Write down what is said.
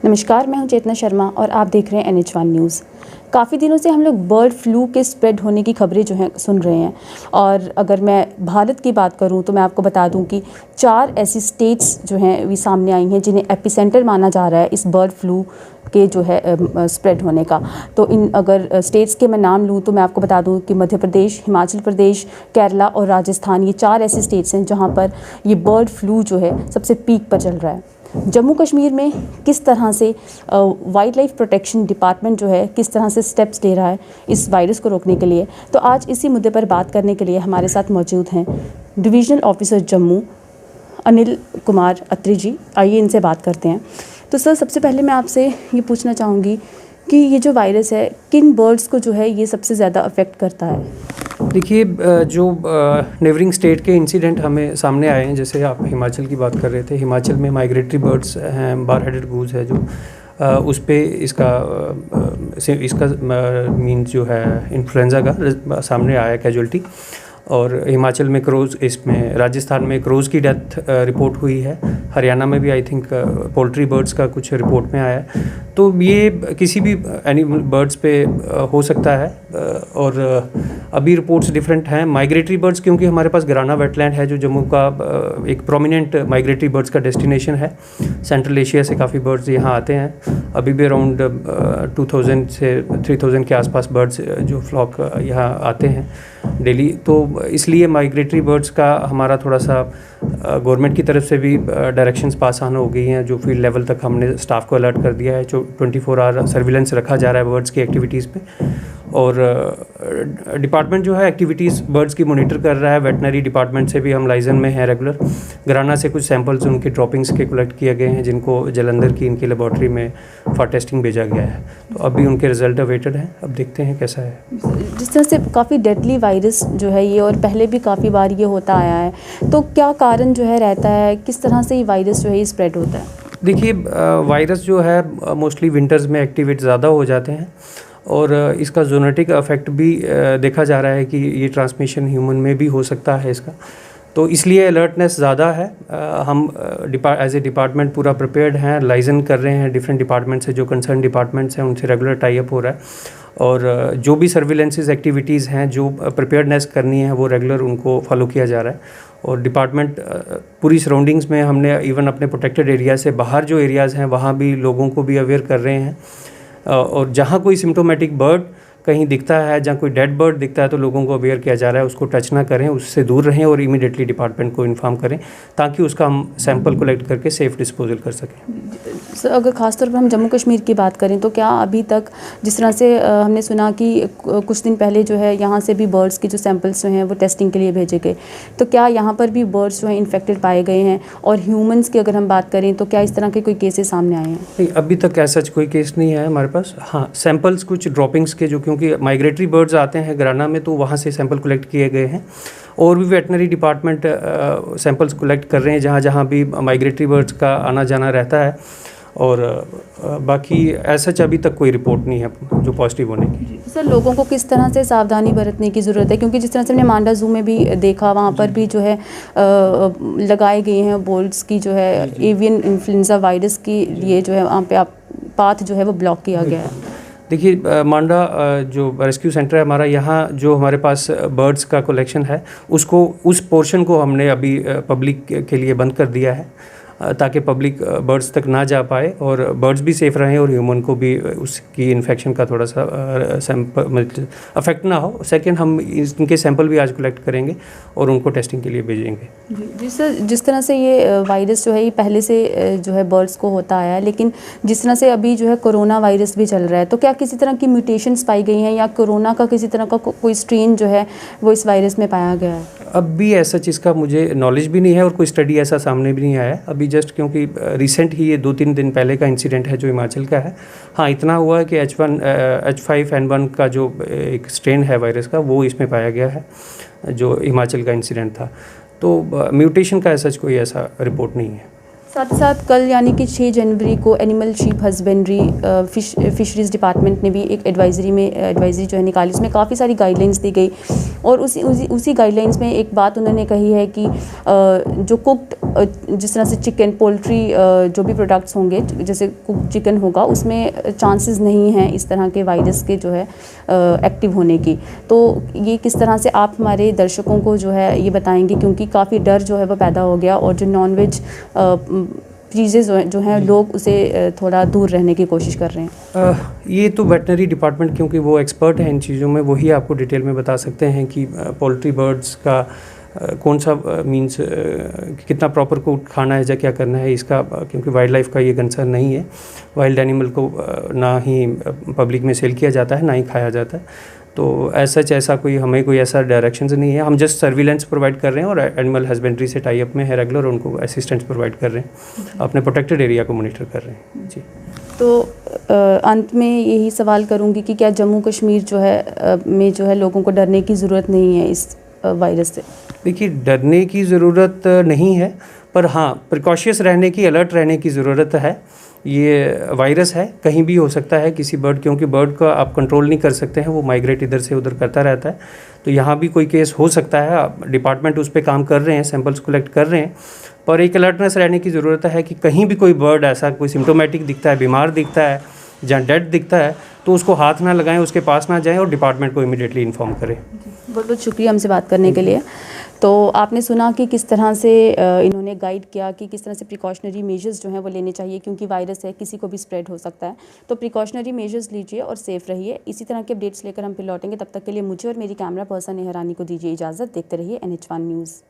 नमस्कार, मैं हूं चेतना शर्मा और आप देख रहे हैं NH1 न्यूज़। काफ़ी दिनों से हम लोग बर्ड फ्लू के स्प्रेड होने की खबरें जो हैं सुन रहे हैं। और अगर मैं भारत की बात करूं तो मैं आपको बता दूं कि 4 ऐसी स्टेट्स जो हैं भी सामने आई हैं जिन्हें एपिसेंटर माना जा रहा है इस बर्ड फ्लू के जो है स्प्रेड होने का। तो इन अगर स्टेट्स के मैं नाम लूँ तो मैं आपको बता दूँ कि मध्य प्रदेश, हिमाचल प्रदेश, केरला और राजस्थान, ये 4 ऐसे स्टेट्स हैं जहाँ पर ये बर्ड फ्लू जो है सबसे पीक पर चल रहा है। जम्मू कश्मीर में किस तरह से वाइल्ड लाइफ प्रोटेक्शन डिपार्टमेंट जो है किस तरह से स्टेप्स ले रहा है इस वायरस को रोकने के लिए, तो आज इसी मुद्दे पर बात करने के लिए हमारे साथ मौजूद हैं डिविजनल ऑफिसर जम्मू अनिल कुमार अत्री जी। आइए इनसे बात करते हैं। तो सर, सबसे पहले मैं आपसे ये पूछना चाहूँगी कि ये जो वायरस है किन बर्ड्स को जो है ये सबसे ज़्यादा अफेक्ट करता है? देखिए, जो नेबरिंग स्टेट के इंसिडेंट हमें सामने आए हैं, जैसे आप हिमाचल की बात कर रहे थे, हिमाचल में माइग्रेटरी बर्ड्स हैं, बार हेडेड गूज है जो उस पे इसका मीन्स जो है इन्फ्लुएंजा का सामने आया कैजुअल्टी। और हिमाचल में क्रोज़, इसमें राजस्थान में क्रोज़ की डेथ रिपोर्ट हुई है। हरियाणा में भी आई थिंक पोल्ट्री बर्ड्स का कुछ रिपोर्ट में आया है। तो ये किसी भी एनिमल बर्ड्स पे हो सकता है। और अभी रिपोर्ट्स डिफरेंट हैं। माइग्रेटरी बर्ड्स, क्योंकि हमारे पास गिराना वेटलैंड है जो जम्मू का एक प्रोमिनेंट माइग्रेटरी बर्ड्स का डेस्टिनेशन है। सेंट्रल एशिया से काफ़ी बर्ड्स यहाँ आते हैं। अभी भी अराउंड 2000 से 3000 के आसपास बर्ड्स जो फ्लॉक यहाँ आते हैं डेली। तो इसलिए माइग्रेटरी बर्ड्स का हमारा थोड़ा सा गवर्नमेंट की तरफ से भी डायरेक्शंस पास ऑन हो गई हैं, जो फील्ड लेवल तक हमने स्टाफ को अलर्ट कर दिया है। जो 24 आवर सर्विलेंस रखा जा रहा है बर्ड्स की एक्टिविटीज़ पे। और डिपार्टमेंट जो है एक्टिविटीज़ बर्ड्स की मॉनिटर कर रहा है। वेटनरी डिपार्टमेंट से भी हम लाइजन में हैं रेगुलर। गिराना से कुछ सैंपल्स उनके ड्रॉपिंग्स के कलेक्ट किए गए हैं, जिनको जलंधर की इनकी लेबॉर्ट्री में फॉर टेस्टिंग भेजा गया है। तो अभी उनके रिजल्ट अवेटेड हैं। अब देखते हैं कैसा है। जिस तरह से काफ़ी डेडली वायरस जो है ये, और पहले भी काफ़ी बार ये होता आया है, तो क्या कारण जो है रहता है, किस तरह से ये वायरस जो है ये स्प्रेड होता है? देखिए, वायरस जो है मोस्टली विंटर्स में एक्टिवेट ज़्यादा हो जाते हैं। और इसका जोनेटिक इफेक्ट भी देखा जा रहा है कि ये ट्रांसमिशन ह्यूमन में भी हो सकता है इसका। तो इसलिए अलर्टनेस ज़्यादा है। हम एज ए डिपार्टमेंट पूरा प्रिपेयर्ड हैं, लाइजन कर रहे हैं डिफरेंट डिपार्टमेंट से, जो कंसर्न डिपार्टमेंट्स हैं उनसे रेगुलर टाई अप हो रहा है। और जो भी सर्विलेंसेस एक्टिविटीज़ हैं, जो प्रिपेयर्डनेस करनी है, वो रेगुलर उनको फॉलो किया जा रहा है। और डिपार्टमेंट पूरी सराउंडिंग्स में हमने इवन अपने प्रोटेक्टेड एरिया से बाहर जो एरियाज़ हैं वहाँ भी लोगों को भी अवेयर कर रहे हैं। और जहाँ कोई सिम्टोमेटिक बर्ड कहीं दिखता है, जहाँ कोई डेड बर्ड दिखता है, तो लोगों को अवेयर किया जा रहा है उसको टच ना करें, उससे दूर रहें और इमीडिएटली डिपार्टमेंट को इन्फॉर्म करें, ताकि उसका हम सैंपल कलेक्ट करके सेफ डिस्पोजल कर सकें। सर, अगर ख़ासतौर पर हम जम्मू कश्मीर की बात करें तो क्या अभी तक, जिस तरह से हमने सुना कि कुछ दिन पहले जो है यहाँ से भी बर्ड्स के जो सैंपल्स जो हैं वो टेस्टिंग के लिए भेजे गए, तो क्या यहाँ पर भी बर्ड्स जो हैं इन्फेक्टेड पाए गए हैं? और ह्यूमंस की अगर हम बात करें तो क्या इस तरह के कोई केसेस सामने आए हैं? नहीं, अभी तक ऐसा कोई केस नहीं है हमारे पास। हाँ, सैंपल्स कुछ ड्रॉपिंग्स के, जो क्योंकि माइग्रेटरी बर्ड्स आते हैं गिराना में, तो वहाँ से सैंपल कलेक्ट किए गए हैं। और भी वेटनरी डिपार्टमेंट सैंपल्स कलेक्ट कर रहे हैं जहाँ जहाँ भी माइग्रेटरी बर्ड्स का आना जाना रहता है। और बाकी ऐसा अभी तक कोई रिपोर्ट नहीं है जो पॉजिटिव होने की। सर, लोगों को किस तरह से सावधानी बरतने की ज़रूरत है? क्योंकि जिस तरह से हमने मांडा ज़ू में भी देखा, वहाँ पर भी जो है लगाए गए हैं बोर्ड्स की, जो है एवियन इन्फ्लुएंजा वायरस की लिए जो है वहाँ पे आप पाथ जो है वो ब्लॉक किया गया है। देखिए, मांडा जो रेस्क्यू सेंटर है हमारा, यहाँ जो हमारे पास बर्ड्स का कलेक्शन है, उसको, उस पोर्शन को हमने अभी पब्लिक के लिए बंद कर दिया है, ताकि पब्लिक बर्ड्स तक ना जा पाए और बर्ड्स भी सेफ़ रहें और ह्यूमन को भी उसकी इन्फेक्शन का थोड़ा सा सैंपल अफेक्ट ना हो। सेकंड, हम इनके सैंपल भी आज कलेक्ट करेंगे और उनको टेस्टिंग के लिए भेजेंगे। जी सर, जिस तरह से ये वायरस जो है ये पहले से जो है बर्ड्स को होता आया है, लेकिन जिस तरह से अभी जो है कोरोना वायरस भी चल रहा है, तो क्या किसी तरह की म्यूटेशंस पाई गई हैं या कोरोना का किसी तरह का कोई स्ट्रेन जो है वो इस वायरस में पाया गया है? अब भी ऐसा चीज़ का मुझे नॉलेज भी नहीं है और कोई स्टडी ऐसा सामने भी नहीं आया अभी, जस्ट क्योंकि रिसेंट ही ये 2-3 दिन पहले का इंसिडेंट है जो हिमाचल का है। हाँ, इतना हुआ है कि H5N1 का जो एक स्ट्रेन है वायरस का, वो इसमें पाया गया है, जो हिमाचल का इंसिडेंट था। तो म्यूटेशन का ऐसा कोई ऐसा रिपोर्ट नहीं है। साथ ही साथ कल यानी कि 6 जनवरी को animal sheep husbandry fisheries department ने भी एक एडवाइजरी जो है निकाली, उसमें काफ़ी सारी गाइडलाइंस दी गई और उसी गाइडलाइंस में एक बात उन्होंने कही है कि जो कुक्ड जिस तरह से चिकन, पोल्ट्री जो भी प्रोडक्ट्स होंगे, जैसे कुक चिकन होगा, उसमें चांसेस नहीं हैं इस तरह के वायरस के जो है एक्टिव होने की। तो ये किस तरह से आप हमारे दर्शकों को जो है ये बताएंगे, क्योंकि काफ़ी डर जो है वो पैदा हो गया और जो नॉनवेज चीज़ें जो हैं लोग उसे थोड़ा दूर रहने की कोशिश कर रहे हैं। ये तो वेटनरी डिपार्टमेंट, क्योंकि वो एक्सपर्ट हैं इन चीज़ों में, वही आपको डिटेल में बता सकते हैं कि पोल्ट्री बर्ड्स का कौन सा मींस कितना प्रॉपर को खाना है या क्या करना है इसका, क्योंकि वाइल्ड लाइफ का ये कंसर्न नहीं है। वाइल्ड एनिमल को ना ही पब्लिक में सेल किया जाता है ना ही खाया जाता है। तो ऐसा हमें कोई ऐसा डायरेक्शन नहीं है। हम जस्ट सर्विलेंस प्रोवाइड कर रहे हैं और एनिमल हस्बेंड्री से टाई अप में है रेगुलर, उनको असिस्टेंस प्रोवाइड कर रहे हैं, अपने प्रोटेक्टेड एरिया को मॉनिटर कर रहे हैं जी। तो अंत में यही सवाल करूंगी कि क्या जम्मू कश्मीर जो है में जो है लोगों को डरने की ज़रूरत नहीं है इस वायरस से? देखिए, डरने की ज़रूरत नहीं है, पर हाँ प्रिकॉशियस रहने की, अलर्ट रहने की ज़रूरत है। ये वायरस है, कहीं भी हो सकता है किसी बर्ड, क्योंकि बर्ड का आप कंट्रोल नहीं कर सकते हैं, वो माइग्रेट इधर से उधर करता रहता है। तो यहाँ भी कोई केस हो सकता है, डिपार्टमेंट उस पर काम कर रहे हैं, सैंपल्स कलेक्ट कर रहे हैं, पर एक अलर्टनेस रहने की ज़रूरत है कि कहीं भी कोई बर्ड ऐसा कोई सिम्टोमेटिक दिखता है, बीमार दिखता है, जहाँ डेड दिखता है, तो उसको हाथ ना लगाएं, उसके पास ना जाएं और डिपार्टमेंट को इमीडिएटली इन्फॉर्म करें। बहुत बहुत शुक्रिया हमसे बात करने के लिए। तो आपने सुना कि किस तरह से इन्होंने गाइड किया कि किस तरह से प्रिकॉशनरी मेजर्स जो हैं वो लेने चाहिए, क्योंकि वायरस है, किसी को भी स्प्रेड हो सकता है। तो प्रिकॉशनरी मेजर्स लीजिए और सेफ रहिए। इसी तरह के अपडेट्स लेकर हम फिर लौटेंगे। तब तक के लिए मुझे और मेरी कैमरा पर्सन नेहरानी को दीजिए इजाज़त। देखते रहिए NH1 न्यूज़।